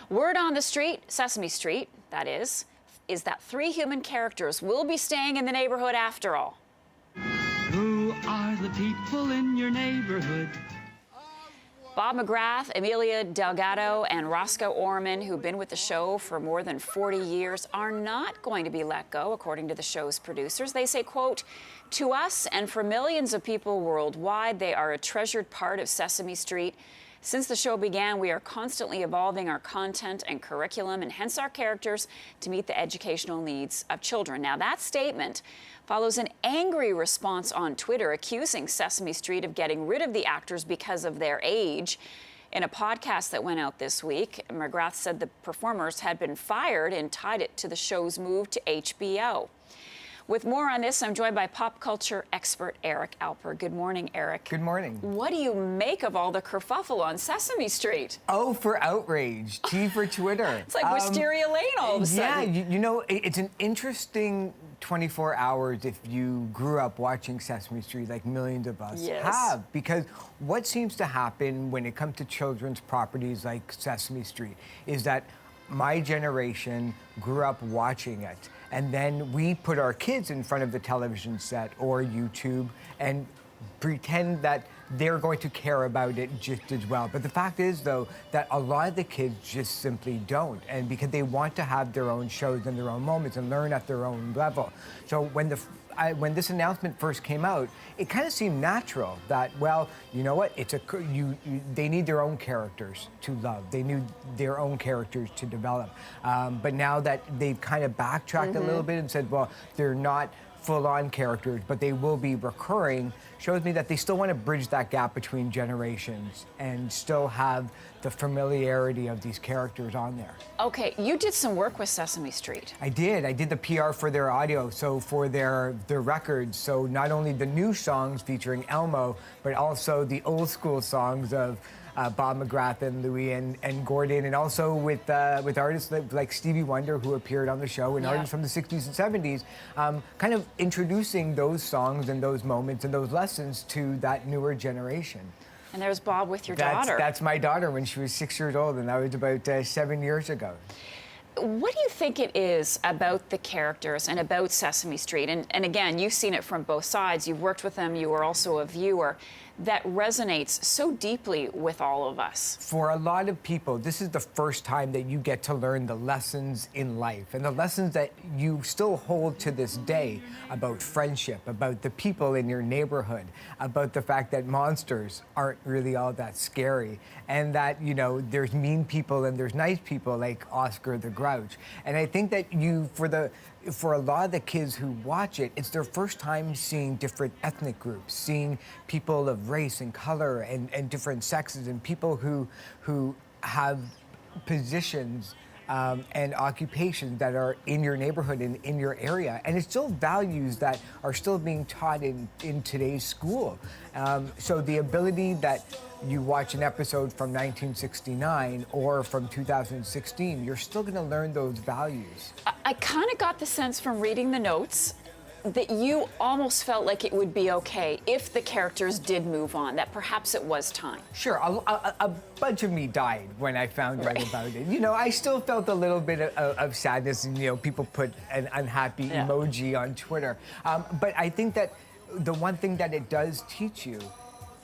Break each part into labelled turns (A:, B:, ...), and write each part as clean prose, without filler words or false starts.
A: Word on the street, Sesame Street, that is that 3 human characters will be staying in the neighborhood after all.
B: Who are the people in your neighborhood?
A: Bob McGrath, Amelia Delgado, and Roscoe Orman, who've been with the show for more than 40 years, are not going to be let go, according to the show's producers. They say, quote, "To us and for millions of people worldwide, they are a treasured part of Sesame Street. Since the show began, we are constantly evolving our content and curriculum and hence our characters to meet the educational needs of children." Now, that statement follows an angry response on Twitter accusing Sesame Street of getting rid of the actors because of their age. In a podcast that went out this week, McGrath said the performers had been fired and tied it to the show's move to HBO. With more on this, I'm joined by pop culture expert Eric Alper. Good morning, Eric.
C: Good morning.
A: What do you make of all the kerfuffle on Sesame Street?
C: O for outrage, T for Twitter.
A: It's like Wisteria Lane all of a sudden.
C: Yeah, you know, it's an interesting 24 hours if you grew up watching Sesame Street like millions of us have. Because what seems to happen when it comes to children's properties like Sesame Street is that my generation grew up watching it. And then we put our kids in front of the television set or YouTube and pretend that they're going to care about it just as well. But the fact is, though, that a lot of the kids just simply don't. And because they want to have their own shows and their own moments and learn at their own level. So when this announcement first came out, it kind of seemed natural that, well, you know what, they need their own characters to love. They need their own characters to develop. But now that they've kind of backtracked a little bit and said, well, they're not full-on characters, but they will be recurring, shows me that they still want to bridge that gap between generations and still have the familiarity of these characters on there.
A: Okay, you did some work with Sesame Street.
C: I did. I did the PR for their audio, so for their records. So not only the new songs featuring Elmo, but also the old school songs of Bob McGrath and Louie and Gordon, and also with artists like Stevie Wonder, who appeared on the show, and artists from the 60s and 70s, kind of introducing those songs and those moments and those lessons to that newer generation.
A: And there's Bob with your daughter.
C: That's my daughter when she was 6 years old, and that was about 7 years ago.
A: What do you think it is about the characters and about Sesame Street? And again, you've seen it from both sides. You've worked with them. You were also a viewer. That resonates so deeply with all of us.
C: For a lot of people, this is the first time that you get to learn the lessons in life and the lessons that you still hold to this day about friendship, about the people in your neighborhood, about the fact that monsters aren't really all that scary, and that, you know, there's mean people and there's nice people like Oscar the Grouch. And I think that for a lot of the kids who watch it, it's their first time seeing different ethnic groups, seeing people of race and color and different sexes, and people who have positions and occupations that are in your neighborhood and in your area. And it's still values that are still being taught in today's school. So the ability that you watch an episode from 1969 or from 2016, you're still going to learn those values.
A: I kind of got the sense from reading the notes that you almost felt like it would be okay if the characters did move on, that perhaps it was time.
C: Sure, a bunch of me died when I found out about it. You know, I still felt a little bit of sadness, and, you know, people put an unhappy emoji on Twitter. But I think that the one thing that it does teach you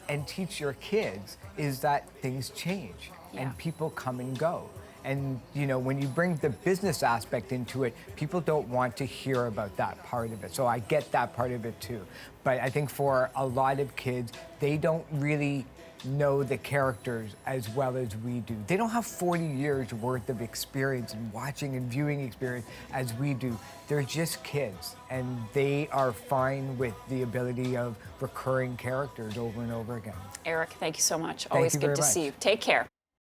C: and teach your kids is that things change and people come and go. And, you know, when you bring the business aspect into it, people don't want to hear about that part of it. So I get that part of it too. But I think for a lot of kids, they don't really know the characters as well as we do. They don't have 40 years worth of experience and watching and viewing experience as we do. They're just kids, and they are fine with the ability of recurring characters over and over again.
A: Eric, thank you so much. Always good to see you. Take care.